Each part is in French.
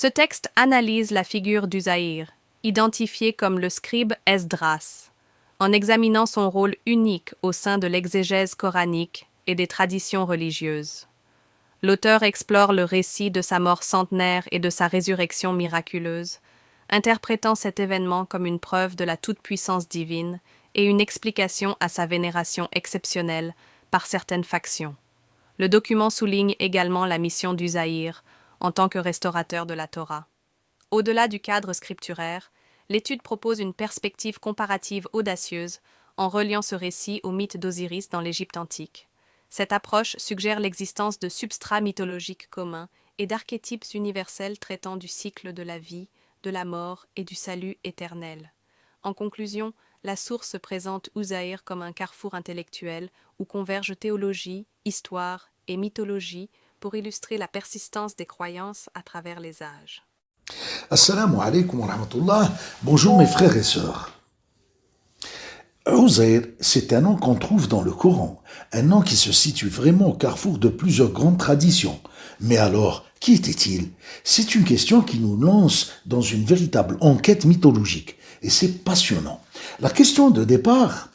Ce texte analyse la figure d'Uzaïr, identifié comme le scribe Esdras, en examinant son rôle unique au sein de l'exégèse coranique et des traditions religieuses. L'auteur explore le récit de sa mort centenaire et de sa résurrection miraculeuse, interprétant cet événement comme une preuve de la toute-puissance divine et une explication à sa vénération exceptionnelle par certaines factions. Le document souligne également la mission d'Uzaïr en tant que restaurateur de la Torah. Au-delà du cadre scripturaire, l'étude propose une perspective comparative audacieuse en reliant ce récit au mythe d'Osiris dans l'Égypte antique. Cette approche suggère l'existence de substrats mythologiques communs et d'archétypes universels traitant du cycle de la vie, de la mort et du salut éternel. En conclusion, la source présente Uzaïr comme un carrefour intellectuel où convergent théologie, histoire et mythologie pour illustrer la persistance des croyances à travers les âges. Assalamu alaikum wa rahmatullah. Bonjour mes frères et sœurs. Uzair, c'est un nom qu'on trouve dans le Coran, un nom qui se situe vraiment au carrefour de plusieurs grandes traditions. Mais alors, qui était-il? C'est une question qui nous lance dans une véritable enquête mythologique, et c'est passionnant. La question de départ,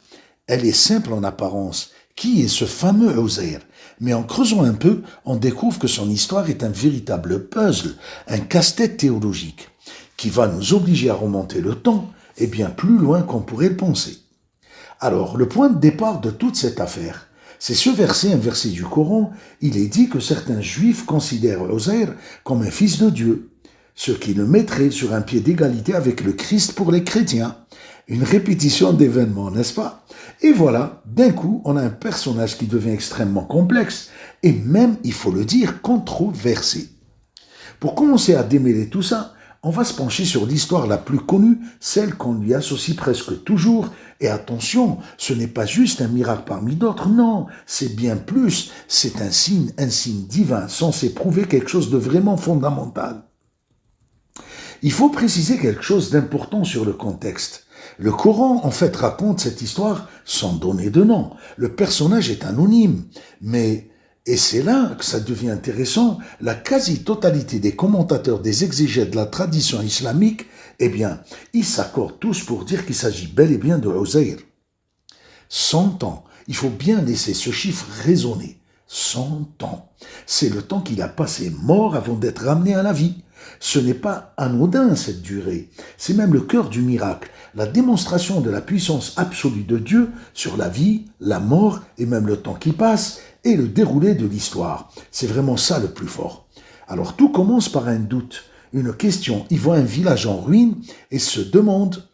elle est simple en apparence. Qui est ce fameux Uzair? Mais en creusant un peu, on découvre que son histoire est un véritable puzzle, un casse-tête théologique, qui va nous obliger à remonter le temps, et bien plus loin qu'on pourrait le penser. Alors, le point de départ de toute cette affaire, c'est ce verset, un verset du Coran. Il est dit que certains juifs considèrent Uzair comme un fils de Dieu, ce qui le mettrait sur un pied d'égalité avec le Christ pour les chrétiens. Une répétition d'événements, n'est-ce pas? Et voilà, d'un coup, on a un personnage qui devient extrêmement complexe et même, il faut le dire, controversé. Pour commencer à démêler tout ça, on va se pencher sur l'histoire la plus connue, celle qu'on lui associe presque toujours. Et attention, ce n'est pas juste un miracle parmi d'autres, non, c'est bien plus, c'est un signe divin, censé prouver quelque chose de vraiment fondamental. Il faut préciser quelque chose d'important sur le contexte. Le Coran, en fait, raconte cette histoire sans donner de nom. Le personnage est anonyme, mais, et c'est là que ça devient intéressant, la quasi-totalité des commentateurs, des exégètes de la tradition islamique, eh bien, ils s'accordent tous pour dire qu'il s'agit bel et bien de Uzair. 100 ans, il faut bien laisser ce chiffre résonner. 100 ans, c'est le temps qu'il a passé mort avant d'être ramené à la vie. Ce n'est pas anodin cette durée, c'est même le cœur du miracle, la démonstration de la puissance absolue de Dieu sur la vie, la mort et même le temps qui passe et le déroulé de l'histoire. C'est vraiment ça le plus fort. Alors tout commence par un doute, une question. Il voit un village en ruine et se demande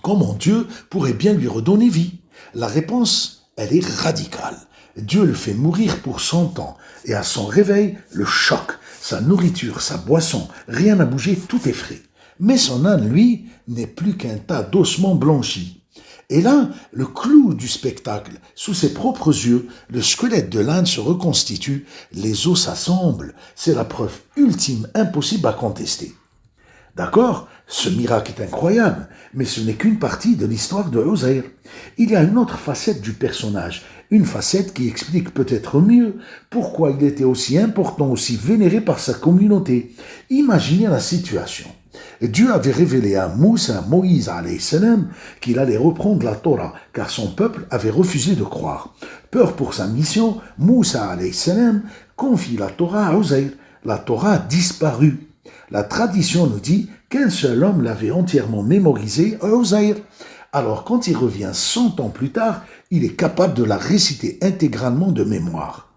comment Dieu pourrait bien lui redonner vie. La réponse, elle est radicale. Dieu le fait mourir pour 100 ans et à son réveil, le choc. Sa nourriture, sa boisson, rien n'a bougé, tout est frais. Mais son âne, lui, n'est plus qu'un tas d'ossements blanchis. Et là, le clou du spectacle, sous ses propres yeux, le squelette de l'âne se reconstitue, les os s'assemblent. C'est la preuve ultime, impossible à contester. D'accord? Ce miracle est incroyable, mais ce n'est qu'une partie de l'histoire de Uzair. Il y a une autre facette du personnage, une facette qui explique peut-être mieux pourquoi il était aussi important, aussi vénéré par sa communauté. Imaginez la situation. Dieu avait révélé à Moïse alayhi salam, qu'il allait reprendre la Torah, car son peuple avait refusé de croire. Peur pour sa mission, Moussa alayhi salam confie la Torah à Uzair. La Torah a disparu. La tradition nous dit qu'un seul homme l'avait entièrement mémorisée, Uzair. Alors quand il revient 100 ans plus tard, il est capable de la réciter intégralement de mémoire.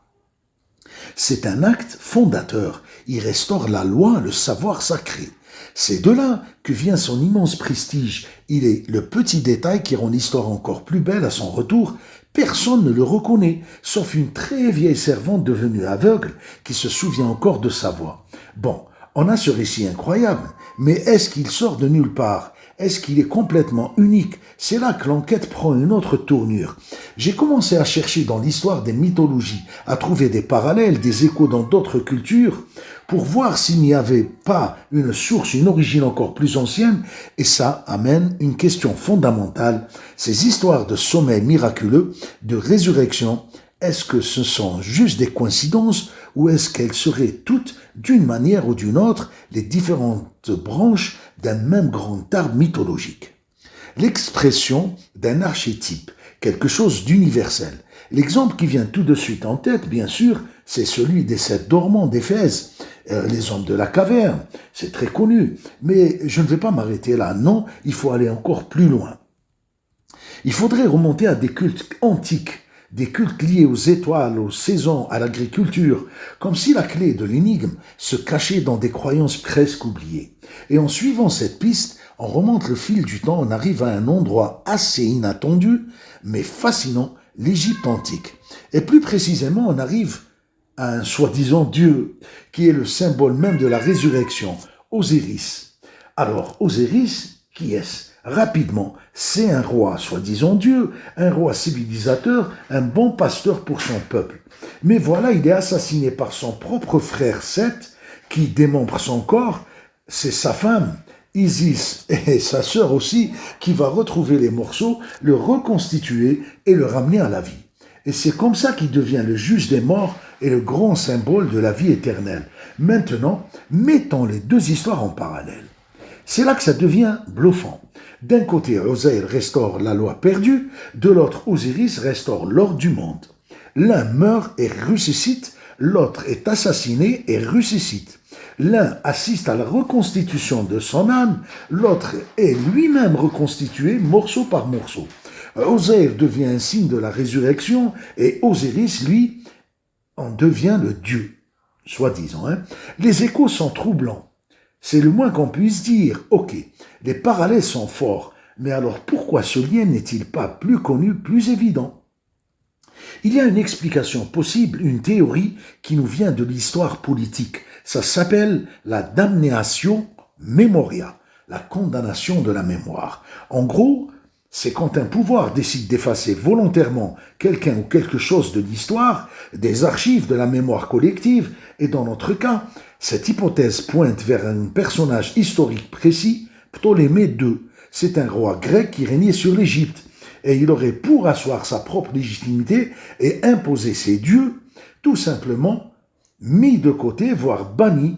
C'est un acte fondateur. Il restaure la loi, le savoir sacré. C'est de là que vient son immense prestige. Il est le petit détail qui rend l'histoire encore plus belle à son retour. Personne ne le reconnaît, sauf une très vieille servante devenue aveugle qui se souvient encore de sa voix. Bon, on a ce récit incroyable, mais est-ce qu'il sort de nulle part? Est-ce qu'il est complètement unique? C'est là que l'enquête prend une autre tournure. J'ai commencé à chercher dans l'histoire des mythologies, à trouver des parallèles, des échos dans d'autres cultures, pour voir s'il n'y avait pas une source, une origine encore plus ancienne, et ça amène une question fondamentale. Ces histoires de sommeil miraculeux, de résurrection, Est-ce que ce sont juste des coïncidences ou est-ce qu'elles seraient toutes, d'une manière ou d'une autre, les différentes branches d'un même grand arbre mythologique? L'expression d'un archétype, quelque chose d'universel. L'exemple qui vient tout de suite en tête, bien sûr, c'est celui des 7 dormants d'Éphèse, les hommes de la caverne, c'est très connu. Mais je ne vais pas m'arrêter là, non, il faut aller encore plus loin. Il faudrait remonter à des cultes antiques, des cultes liés aux étoiles, aux saisons, à l'agriculture, comme si la clé de l'énigme se cachait dans des croyances presque oubliées. Et en suivant cette piste, on remonte le fil du temps, on arrive à un endroit assez inattendu, mais fascinant, l'Égypte antique. Et plus précisément, on arrive à un soi-disant Dieu, qui est le symbole même de la résurrection, Osiris. Alors, Osiris, qui est-ce? Rapidement, c'est un roi, soi-disant Dieu, un roi civilisateur, un bon pasteur pour son peuple. Mais voilà, il est assassiné par son propre frère Seth, qui démembre son corps, c'est sa femme, Isis, et sa sœur aussi, qui va retrouver les morceaux, le reconstituer et le ramener à la vie. Et c'est comme ça qu'il devient le juge des morts et le grand symbole de la vie éternelle. Maintenant, mettons les deux histoires en parallèle. C'est là que ça devient bluffant. D'un côté, Osaïr restaure la loi perdue, de l'autre, Osiris restaure l'ordre du monde. L'un meurt et ressuscite, l'autre est assassiné et ressuscite. L'un assiste à la reconstitution de son âme, l'autre est lui-même reconstitué morceau par morceau. Osaïr devient un signe de la résurrection et Osiris, lui, en devient le Dieu, soi-disant. Les échos sont troublants. C'est le moins qu'on puisse dire. Ok, les parallèles sont forts, mais alors pourquoi ce lien n'est-il pas plus connu, plus évident? Il y a une explication possible, une théorie qui nous vient de l'histoire politique. Ça s'appelle la damnatio memoria, la condamnation de la mémoire. En gros, c'est quand un pouvoir décide d'effacer volontairement quelqu'un ou quelque chose de l'histoire, des archives de la mémoire collective, et dans notre cas, cette hypothèse pointe vers un personnage historique précis, Ptolémée II. C'est un roi grec qui régnait sur l'Égypte, et il aurait pour asseoir sa propre légitimité et imposer ses dieux, tout simplement mis de côté, voire banni,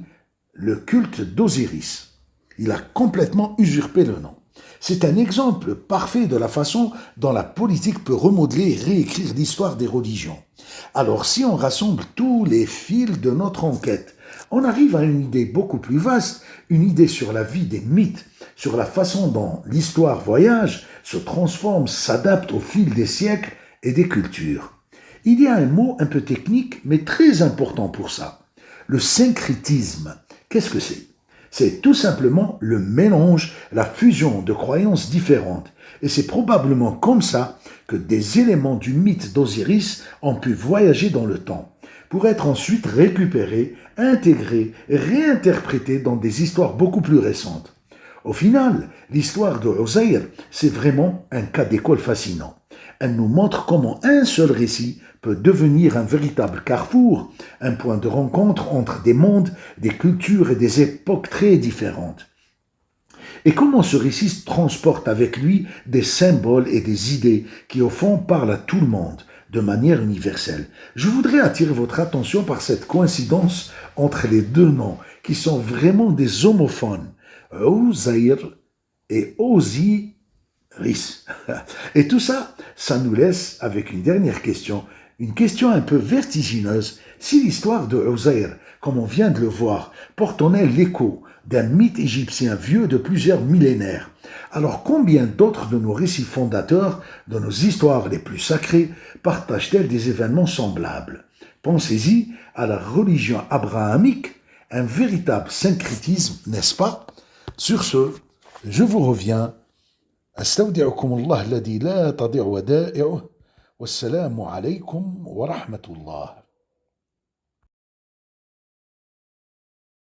le culte d'Osiris. Il a complètement usurpé le nom. C'est un exemple parfait de la façon dont la politique peut remodeler et réécrire l'histoire des religions. Alors si on rassemble tous les fils de notre enquête, on arrive à une idée beaucoup plus vaste, une idée sur la vie des mythes, sur la façon dont l'histoire voyage, se transforme, s'adapte au fil des siècles et des cultures. Il y a un mot un peu technique, mais très important pour ça. Le syncrétisme. Qu'est-ce que c'est? C'est tout simplement le mélange, la fusion de croyances différentes. Et c'est probablement comme ça que des éléments du mythe d'Osiris ont pu voyager dans le temps, pour être ensuite récupérés, intégrés, réinterprétés dans des histoires beaucoup plus récentes. Au final, l'histoire de Osaïr, c'est vraiment un cas d'école fascinant. Elle nous montre comment un seul récit peut devenir un véritable carrefour, un point de rencontre entre des mondes, des cultures et des époques très différentes. Et comment ce récit transporte avec lui des symboles et des idées qui au fond parlent à tout le monde, de manière universelle. Je voudrais attirer votre attention par cette coïncidence entre les deux noms, qui sont vraiment des homophones, Osaïr et Osiris. Et tout ça, ça nous laisse avec une dernière question, une question un peu vertigineuse. Si l'histoire de Osaïr, comme on vient de le voir, porte en elle l'écho d'un mythe égyptien vieux de plusieurs millénaires, alors combien d'autres de nos récits fondateurs, de nos histoires les plus sacrées, partagent-elles des événements semblables? Pensez-y à la religion abrahamique, un véritable syncrétisme, n'est-ce pas? Sur ce, je vous reviens. أستودعكم الله الذي لا تضيع ودائعه والسلام عليكم ورحمة الله